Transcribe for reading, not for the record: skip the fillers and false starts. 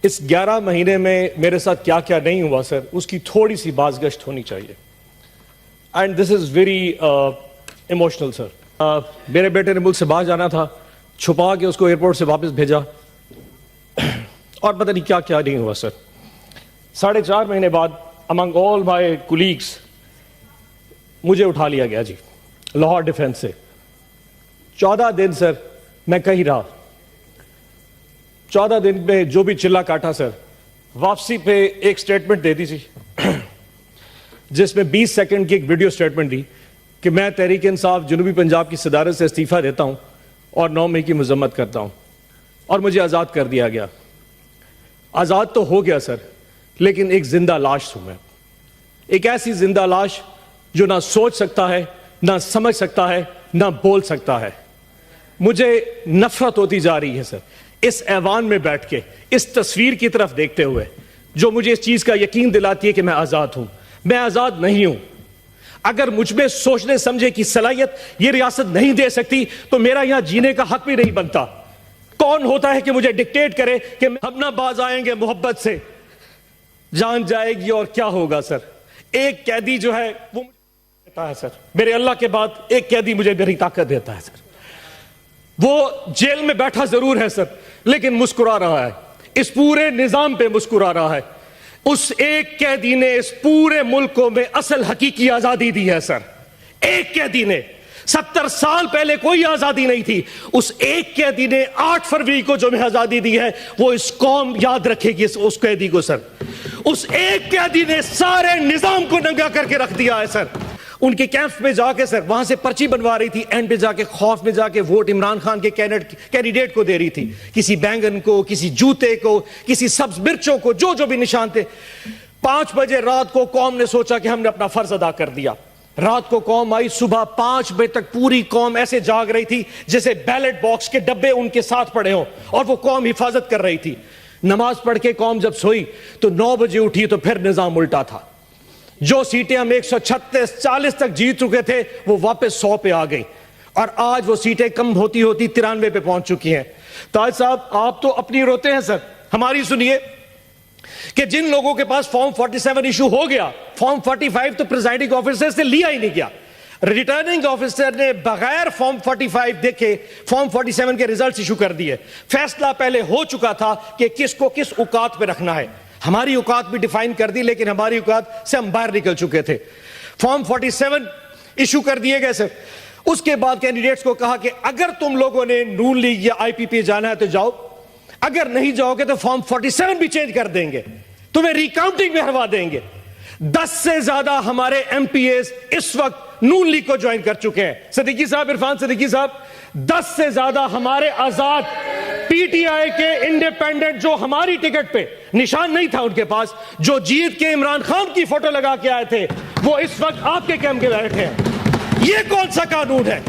इस 11 महीने में मेरे साथ क्या क्या नहीं हुआ सर, उसकी थोड़ी सी बाज़गश्त होनी चाहिए। And this is very emotional sir. मेरे बेटे ने मुल्क से बाहर जाना था, छुपा के उसको एयरपोर्ट से वापस भेजा और पता नहीं क्या क्या नहीं हुआ सर। 4.5 महीने बाद अमंग ऑल माई कुलीग्स मुझे उठा लिया गया जी, लाहौर डिफेंस से। 14 दिन सर मैं कहीं रहा। 14 दिन में जो भी चिल्ला काटा सर, वापसी पे एक स्टेटमेंट दे दी थी जिसमें 20 सेकंड की एक वीडियो स्टेटमेंट दी कि मैं तहरीक इंसाफ जनूबी पंजाब की सदारत से इस्तीफा देता हूं और 9 मई की मजम्मत करता हूं, और मुझे आज़ाद कर दिया गया। आज़ाद तो हो गया सर, लेकिन एक जिंदा लाश हूं मैं, एक ऐसी जिंदा लाश जो ना सोच सकता है, ना समझ सकता है, ना बोल सकता है। मुझे नफरत होती जा रही है सर इस ऐवान में बैठ के, इस तस्वीर की तरफ देखते हुए, जो मुझे इस चीज का यकीन दिलाती है कि मैं आजाद हूं। मैं आजाद नहीं हूं। अगर मुझ में सोचने समझे की सलाहियत ये रियासत नहीं दे सकती तो मेरा यहां जीने का हक भी नहीं बनता। कौन होता है कि मुझे डिक्टेट करे कि हम ना बाज आएंगे मोहब्बत से, जान जाएगी और क्या होगा सर। एक कैदी जो है वो देता है सर, मेरे अल्लाह के बाद एक कैदी मुझे मेरी ताकत देता है सर। वो जेल में बैठा जरूर है सर, लेकिन मुस्कुरा रहा है, इस पूरे निजाम पे मुस्कुरा रहा है। उस एक कैदी ने इस पूरे मुल्क को में असल हकीकी आजादी दी है सर। एक कैदी ने, 70 साल पहले कोई आजादी नहीं थी, उस एक कैदी ने 8 फरवरी को जो हमें आजादी दी है वो इस कौम याद रखेगी उस कैदी को सर। उस एक कैदी ने सारे निजाम को नंगा करके रख दिया है सर। उनके कैंप्स में जाके सर, वहां से पर्ची बनवा रही थी, एंड पे जाके खौफ में जाके वोट इमरान खान के कैंडिडेट को दे रही थी, किसी बैंगन को, किसी जूते को, किसी सब्ज मिर्चों को, जो जो भी निशान थे। 5 बजे रात को कौम ने सोचा कि हमने अपना फर्ज अदा कर दिया। रात को कौम आई, सुबह 5 बजे तक पूरी कौम ऐसे जाग रही थी जैसे बैलेट बॉक्स के डब्बे उनके साथ पड़े हों, और वो कौम हिफाजत कर रही थी। नमाज पढ़ के कौम जब सोई तो 9 बजे उठी तो फिर निजाम उल्टा था। जो सीटें हम 136 40 तक जीत चुके थे वो वापस 100 पे आ गई, और आज वो सीटें कम होती होती 93 पे पहुंच चुकी हैं। ताज साहब, आप तो अपनी रोते हैं सर, हमारी सुनिए कि जिन लोगों के पास फॉर्म 47 इशू हो गया, फॉर्म 45 तो प्रिजाइडिंग ऑफिसर से लिया ही नहीं गया। रिटर्निंग ऑफिसर ने बगैर फॉर्म 45 देखे फॉर्म 47 के रिजल्ट इशू कर दिए। फैसला पहले हो चुका था कि किसको किस औकात पे रखना है। हमारी औकात भी डिफाइन कर दी, लेकिन हमारी औकात से हम बाहर निकल चुके थे। फॉर्म 47 इशू कर दिए गए सर। उसके बाद कैंडिडेट्स को कहा कि अगर तुम लोगों ने नून लीग या आईपीपी जाना है तो जाओ, अगर नहीं जाओगे तो फॉर्म 47 भी चेंज कर देंगे, तुम्हें रिकाउंटिंग में हरवा देंगे। 10 से ज्यादा हमारे एमपीएस इस वक्त नून लीग को ज्वाइन कर चुके हैं। सिद्दीकी साहब, इरफान सिद्दीकी साहब, 10 से ज्यादा हमारे आजाद पीटीआई के इंडिपेंडेंट जो हमारी टिकट पे निशान नहीं था उनके पास, जो जीत के इमरान खान की फोटो लगा के आए थे, वो इस वक्त आपके कैंप के बैठे हैं। ये कौन सा कानून है?